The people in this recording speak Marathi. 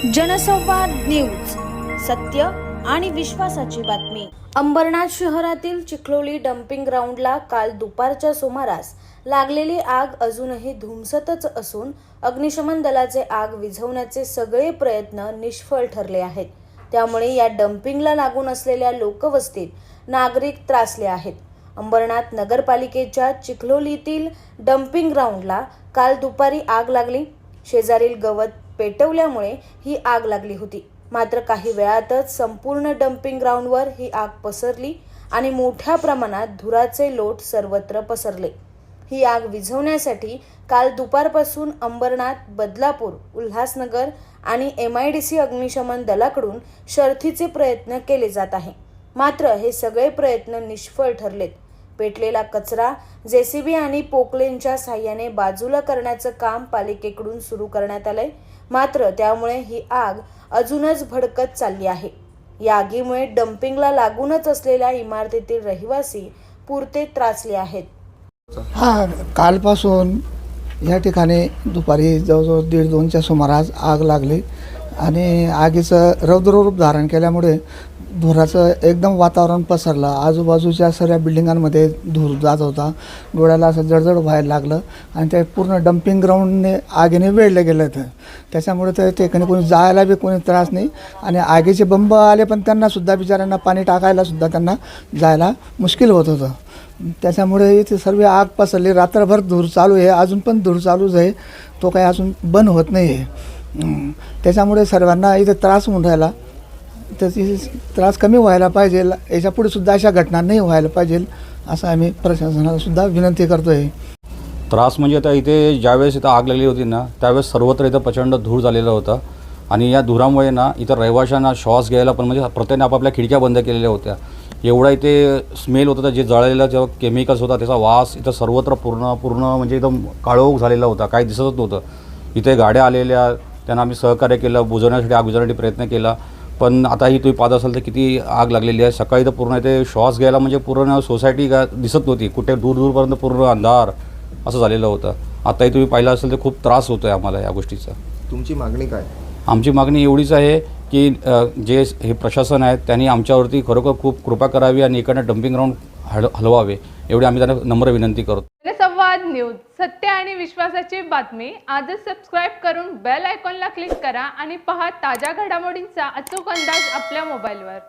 जनसंवाद न्यूज, सत्य आणि विश्वासाची बातमी। अंबरनाथ शहरातील चिखलोली डम्पिंग ग्राउंडला काल दुपारच्या सुमारास लागलेली आग अजूनही धुमसतच असून अग्निशमन दलाचे आग विझवण्याचे सगळे प्रयत्न निष्फळ ठरले आहेत। त्यामुळे या डम्पिंगला लागून असलेल्या लोकवस्तीत नागरिक त्रासले आहेत। अंबरनाथ नगरपालिकेच्या चिखलोलीतील डम्पिंग ग्राउंडला काल दुपारी आग लागली। शेजारील गवत पेटवल्यामुळे ही आग लागली होती। मात्र काही वेळातच संपूर्ण डम्पिंग ग्राउंडवर ही आग पसरली आणि मोठ्या प्रमाणात धुराचे लोट सर्वत्र पसरले। ही आग विझवण्यासाठी काल दुपारपासून अंबरनाथ, बदलापूर, उल्हासनगर आणि MIDC अग्निशमन दलाकडून शर्थीचे प्रयत्न केले जात आहे। मात्र हे सगळे प्रयत्न निष्फळ ठरलेत। पेटलेला कचरा JCB आणि पोकलेनच्या साहाय्याने बाजूला करण्याचं काम पालिकेकडून सुरू करण्यात आलंय। मात्र त्यामुळे ही आग अजूनच भडकत चालली आहे। या आगीमुळे डम्पिंगला लागूनच असलेल्या इमारतीतील रहिवासी पुरते त्रासले आहेत। कालपासून या ठिकाणी दुपारी जवळजवळ 1:30-2च्या सुमारास आग लागली आणि आगीचं रौद्ररूप धारण केल्यामुळे धुराचं एकदम वातावरण पसरलं। आजूबाजूच्या सर्व बिल्डिंगांमध्ये धूर जात होता। डोळ्याला असं जळजळ व्हायला लागलं आणि ते पूर्ण डम्पिंग ग्राउंडने आगीने वेढलं गेलं होतं। त्याच्यामुळे ते ठिकाणी कोणी जायला बी कोणी त्रास नाही आणि आगीचे बंब आले पण त्यांनासुद्धा बिचाऱ्यांना पाणी टाकायलासुद्धा त्यांना जायला मुश्किल होत होतं। त्याच्यामुळे इथे सर्व आग पसरली। रात्रभर धूर चालू आहे, अजून पण धूर चालूच आहे, तो काही अजून बंद होत नाही आहे। त्याच्यामुळे सर्वांना इथे त्रास होऊन राहिला। त्याची त्रास कमी व्हायला पाहिजे, याच्यापुढे सुद्धा अशा घटना नाही व्हायला पाहिजे असं आम्ही प्रशासनाला सुद्धा विनंती करतोय। त्रास म्हणजे आता इथे ज्यावेळेस इथं आग लागली होती ना, त्यावेळेस सर्वत्र इथं प्रचंड धूर झालेला होता आणि या धुरामुळे ना इथं रहिवाशांना श्वास घ्यायला पण म्हणजे प्रत्येकाने आपापल्या खिडक्या बंद केलेल्या होत्या। एवढा इथे स्मेल होता, जे जळलेला जेव्हा केमिकल्स होता त्याचा वास इथं सर्वत्र पूर्ण म्हणजे एकदम काळोख झालेला होता, काही दिसतच नव्हतं। इथे गाड्या आलेल्या, त्यांना आम्ही सहकार्य केलं, बुजवण्यासाठी आग बुजवण्यासाठी प्रयत्न केला, पण आता ही तुम्ही पाहत असाल तर किती आग लागलेली आहे। सकाळी तर पूर्ण इथे श्वास घ्यायला म्हणजे पूर्ण सोसायटी दिसत नव्हती, कुठे दूरपर्यंत पूर्ण अंधार असं झालेलं होतं। आताही तुम्ही पाहिलं असेल तर खूप त्रास होतो आहे आम्हाला या गोष्टीचा। तुमची मागणी काय? आमची मागणी एवढीच आहे की जे हे प्रशासन आहे त्यांनी आमच्यावरती खरोखर खूप कृपा करावी आणि इकडनं डम्पिंग ग्राउंड हलवावे, एवढी आम्ही त्यांना नम्र विनंती करतो। जनसंवाद न्यूज, सत्य आणि विश्वासाची बातमी। आजच सबस्क्राईब करून बेल आयकॉनला क्लिक करा आणि पहा ताज्या घडामोडींचा अचूक अंदाज आपल्या मोबाईलवर।